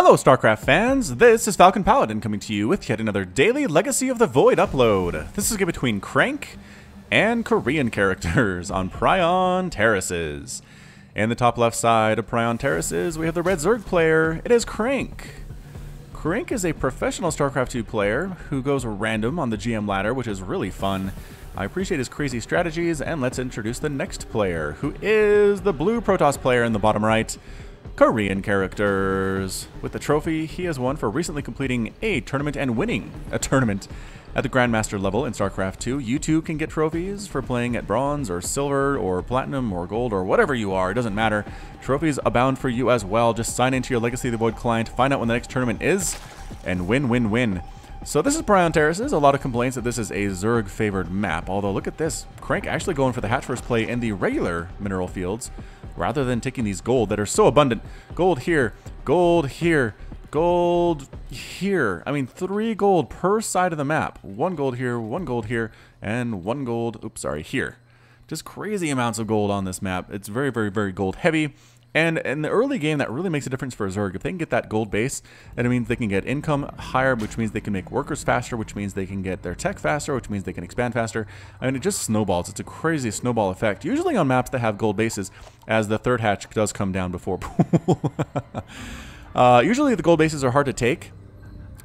Hello Starcraft fans, this is Falcon Paladin coming to you with yet another daily Legacy of the Void upload. This is a game between CranK and Korean characters on Prion Terraces. In the top left side of Prion Terraces, we have the red Zerg player. It is CranK. CranK is a professional Starcraft 2 player who goes random on the GM ladder, which is really fun. I appreciate his crazy strategies, and let's introduce the next player, who is the blue Protoss player in the bottom right. Korean characters. With the trophy he has won for recently completing a tournament and winning a tournament at the Grandmaster level in Starcraft 2. You too can get trophies for playing at bronze or silver or platinum or gold or whatever you are. It doesn't matter. Trophies abound for you as well. Just sign into your Legacy of the Void client, find out when the next tournament is, and win, win, win. So this is Prion Terraces. A lot of complaints that this is a Zerg favored map. Although look at this. CranK actually going for the hatch first play in the regular mineral fields, rather than taking these gold that are so abundant. Gold here, gold here, gold here. I mean, 3 gold per side of the map. 1 gold here, 1 gold here, and 1 gold, oops, sorry, here. Just crazy amounts of gold on this map. It's very, very, very gold heavy. And in the early game, that really makes a difference for a Zerg. If they can get that gold base, then it means they can get income higher, which means they can make workers faster, which means they can get their tech faster, which means they can expand faster. I mean, it just snowballs. It's a crazy snowball effect, usually on maps that have gold bases, as the third hatch does come down before pool. Usually the gold bases are hard to take.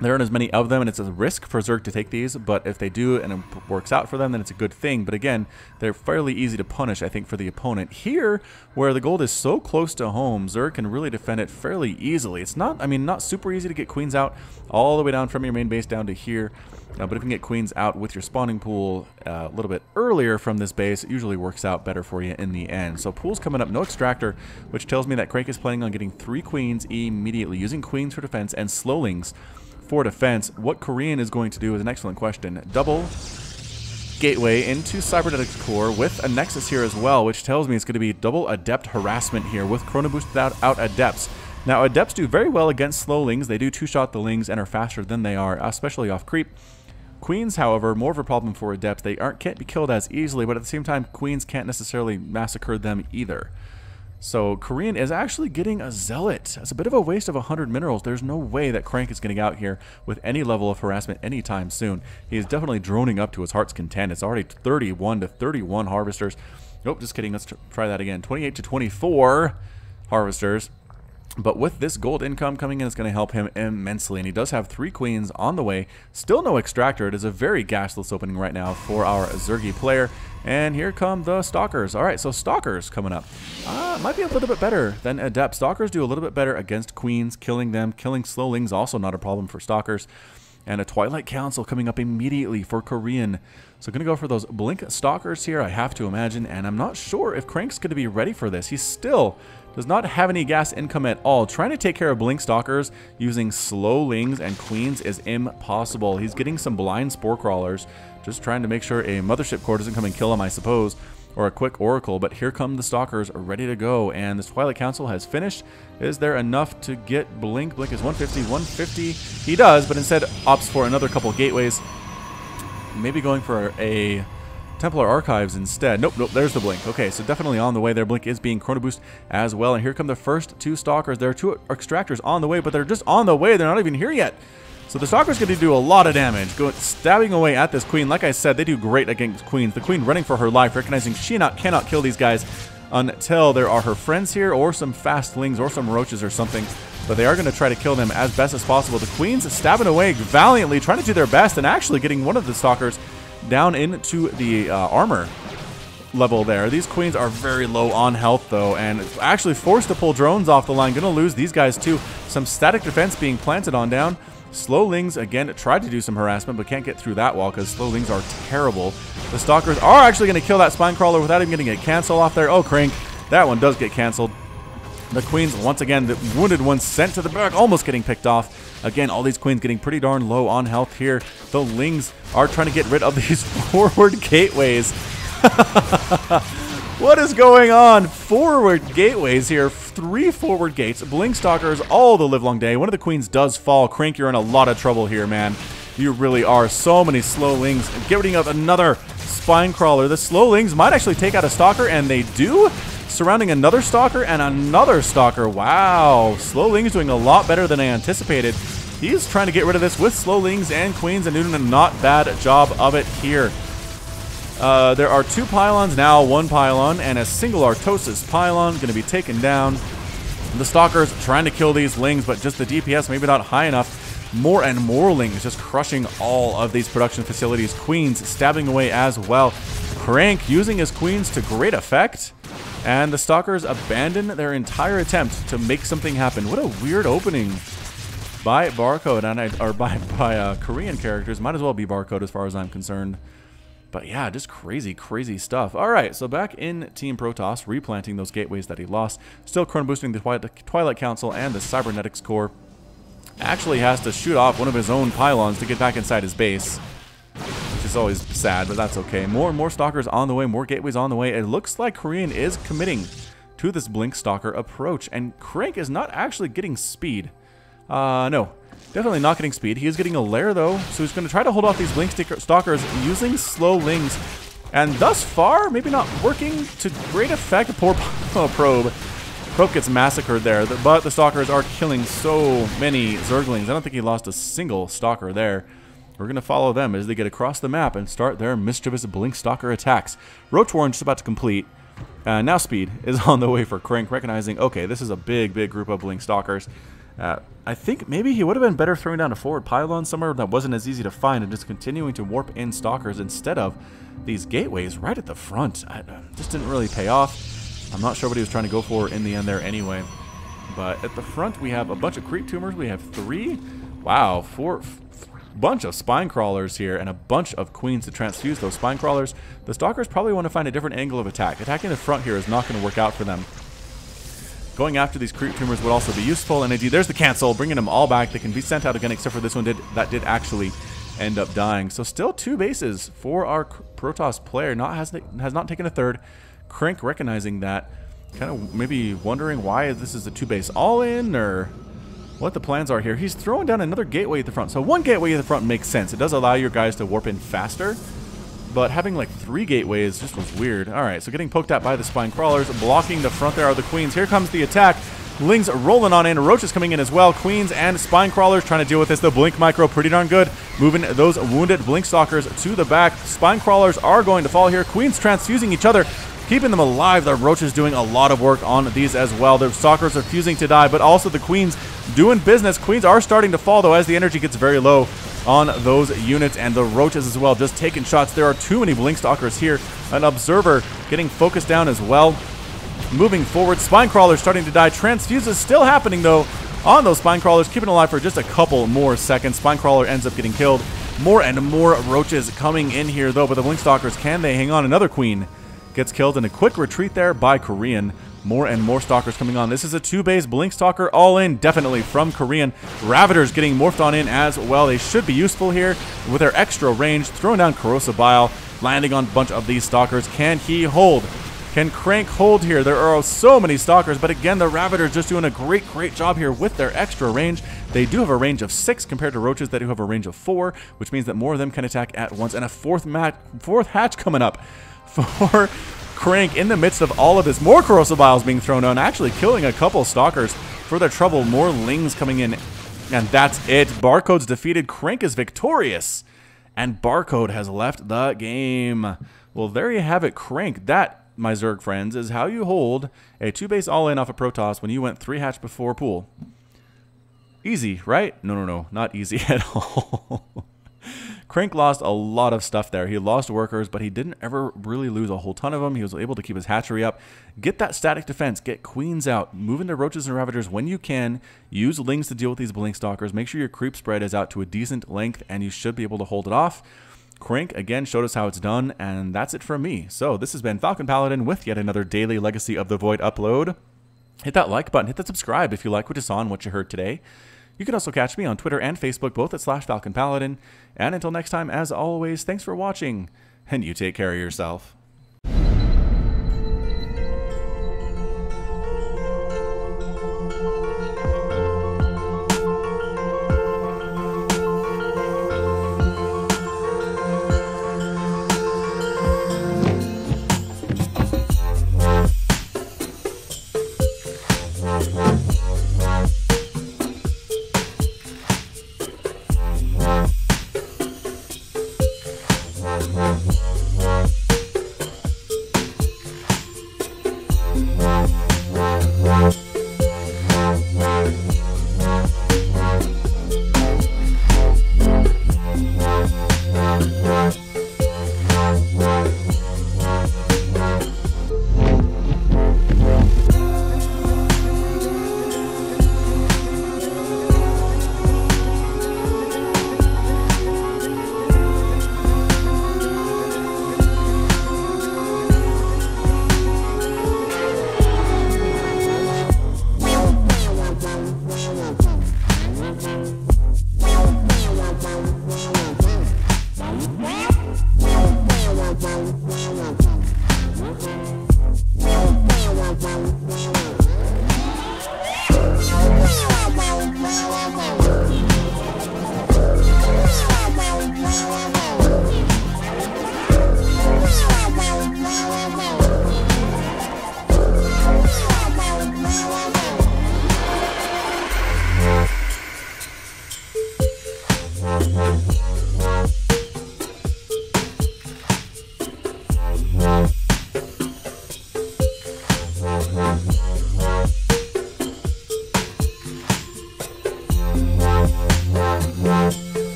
There aren't as many of them, and it's a risk for Zerg to take these, but if they do and it works out for them, then it's a good thing. But again, they're fairly easy to punish, I think, for the opponent. Here, where the gold is so close to home, Zerg can really defend it fairly easily. It's not, I mean, not super easy to get queens out all the way down from your main base down to here, but if you can get queens out with your spawning pool a little bit earlier from this base, it usually works out better for you in the end. So pool's coming up, no extractor, which tells me that CranK is planning on getting 3 queens immediately, using queens for defense and slowlings for defense. What Korean is going to do is an excellent question. Double gateway into Cybernetics Core with a Nexus here as well, which tells me it's going to be double Adept harassment here with Chrono Boosted out Adepts. Now, Adepts do very well against slowlings. They do 2-shot the lings and are faster than they are, especially off creep. Queens, however, more of a problem for Adepts. They can't be killed as easily, but at the same time, Queens can't necessarily massacre them either. So Korean is actually getting a Zealot. That's a bit of a waste of 100 minerals. There's no way that CranK is getting out here with any level of harassment anytime soon. He is definitely droning up to his heart's content. It's already 31 to 31 harvesters. Nope, just kidding. Let's try that again. 28 to 24 harvesters. But with this gold income coming in, it's going to help him immensely. And he does have 3 queens on the way. Still no extractor. It is a very gashless opening right now for our Zergy player. And here come the Stalkers. All right, so Stalkers coming up. Might be a little bit better than Adept. Stalkers do a little bit better against queens, killing them. Killing slowlings, also not a problem for Stalkers. And a Twilight Council coming up immediately for Korean. So going to go for those Blink Stalkers here, I have to imagine. And I'm not sure if CranK's going to be ready for this. He still does not have any gas income at all. Trying to take care of Blink Stalkers using slowlings and queens is impossible. He's getting some blind spore crawlers, just trying to make sure a mothership core doesn't come and kill him, I suppose, or a quick oracle. But here come the Stalkers ready to go, and this Twilight Council has finished. Is there enough to get Blink? Blink is 150, 150. He does, but instead opts for another couple gateways. Maybe going for a Templar Archives instead. Nope, nope, there's the Blink. Okay, so definitely on the way there. Blink is being Chrono Boost as well. And here come the first 2 Stalkers. There are 2 Extractors on the way, but they're just on the way. They're not even here yet. So the Stalker's going to do a lot of damage, stabbing away at this Queen. Like I said, they do great against Queens. The Queen running for her life, recognizing she cannot kill these guys until there are her friends here, or some fastlings, or some roaches or something. But they are going to try to kill them as best as possible. The Queen's stabbing away valiantly, trying to do their best, and actually getting one of the Stalkers down into the armor level there. These Queens are very low on health, though, and actually forced to pull drones off the line. Going to lose these guys, too. Some static defense being planted on down. Slowlings, again, tried to do some harassment, but can't get through that wall because Slowlings are terrible. The Stalkers are actually going to kill that Spine Crawler without even getting a cancel off there. Oh, CranK, that one does get canceled. The Queens, once again, the wounded one sent to the back, almost getting picked off. Again, all these Queens getting pretty darn low on health here. The Lings are trying to get rid of these forward gateways. What is going on? Forward gateways here. 3 forward gates. Blink Stalkers all the livelong day. One of the Queens does fall. CranK, you're in a lot of trouble here, man. You really are. So many slowlings. Getting up another Spine Crawler. The slowlings might actually take out a Stalker, and they do. surrounding another Stalker and another Stalker. Wow, Slowling's doing a lot better than I anticipated. He's trying to get rid of this with Slowlings and Queens and doing a not bad job of it here. There are 2 pylons now, 1 pylon, and a single Artosis pylon going to be taken down. The Stalkers trying to kill these Lings, but just the DPS maybe not high enough. More and more Lings just crushing all of these production facilities. Queens stabbing away as well. CranK using his Queens to great effect. And the Stalkers abandon their entire attempt to make something happen. What a weird opening by Barcode, or by Korean characters. Might as well be Barcode as far as I'm concerned. But yeah, just crazy, crazy stuff. All right, so back in Team Protoss, replanting those gateways that he lost. Still chrono boosting the Twilight Council and the Cybernetics Core. Actually has to shoot off one of his own pylons to get back inside his base, which is always sad, but that's okay. More and more Stalkers on the way, more gateways on the way. It looks like Korean is committing to this Blink Stalker approach, and CranK is not actually getting speed. No. Definitely not getting speed. He is getting a lair, though, so he's going to try to hold off these Blink Stalkers using Slowlings. And thus far, maybe not working to great effect. Poor Probe. Probe gets massacred there, but the Stalkers are killing so many Zerglings. I don't think he lost a single Stalker there. We're going to follow them as they get across the map and start their mischievous Blink Stalker attacks. Roach Warren just about to complete. Now speed is on the way for CranK, recognizing, okay, this is a big, big group of Blink Stalkers. I think maybe he would have been better throwing down a forward pylon somewhere that wasn't as easy to find and just continuing to warp in Stalkers instead of these gateways right at the front. Just didn't really pay off. I'm not sure what he was trying to go for in the end there anyway. But at the front, we have a bunch of creep tumors. We have 3. Wow, 4. Bunch of spine crawlers here and a bunch of Queens to transfuse those spine crawlers. The Stalkers probably want to find a different angle of attack. Attacking the front here is not going to work out for them. Going after these creep tumors would also be useful, and indeed, there's the cancel, bringing them all back. They can be sent out again, except for this one that did actually end up dying. So still 2 bases for our Protoss player. Has not taken a third. CranK recognizing that, kind of maybe wondering why this is a 2-base all-in, or what the plans are here. He's throwing down another gateway at the front. So 1 gateway at the front makes sense. It does allow your guys to warp in faster. But having like 3 gateways just was weird. Alright, so getting poked at by the spine crawlers. Blocking the front there are the Queens. Here comes the attack. Lings rolling on in. Roach is coming in as well. Queens and spine crawlers trying to deal with this. The Blink Micro pretty darn good. Moving those wounded Blink Stalkers to the back. Spine crawlers are going to fall here. Queens transfusing each other, keeping them alive. The Roach is doing a lot of work on these as well. The Stalkers are fusing to die, but also the Queens doing business. Queens are starting to fall, though, as the energy gets very low on those units, and the Roaches as well, just taking shots. There are too many Blink Stalkers here. An Observer getting focused down as well. Moving forward, Spine Crawlers starting to die. Transfuses still happening, though, on those Spine Crawlers, keeping alive for just a couple more seconds. Spine Crawler ends up getting killed. More and more Roaches coming in here, though, but the Blink Stalkers, can they hang on? Another Queen gets killed in a quick retreat there by Korean. More and more Stalkers coming on. This is a 2-base Blink Stalker all-in, definitely from Korean. Ravagers getting morphed on in as well. They should be useful here with their extra range. Throwing down Corrosive Bile, landing on a bunch of these Stalkers. Can he hold? Can CranK hold here? There are so many Stalkers, but again, the Ravagers just doing a great, great job here with their extra range. They do have a range of 6 compared to Roaches that do have a range of 4, which means that more of them can attack at once. And a fourth hatch coming up for CranK in the midst of all of this. More Corrosive Biles being thrown on, actually killing a couple Stalkers for their trouble. More Lings coming in, and that's it. Barcode's defeated. CranK is victorious, and Barcode has left the game. Well, there you have it, CranK. That, my Zerg friends, is how you hold a 2-base all-in off of Protoss when you went 3 hatch before pool. Easy, right? No, not easy at all. CranK lost a lot of stuff there. He lost workers, but he didn't ever really lose a whole ton of them. He was able to keep his hatchery up, get that static defense, get Queens out, move into Roaches and Ravagers when you can, use Lings to deal with these Blink Stalkers, make sure your creep spread is out to a decent length, and you should be able to hold it off. CranK, again, showed us how it's done, and that's it from me. So this has been Falcon Paladin with yet another daily Legacy of the Void upload. Hit that like button, hit that subscribe if you like what you saw and what you heard today. You can also catch me on Twitter and Facebook, both at /FalconPaladin. And until next time, as always, thanks for watching, and you take care of yourself.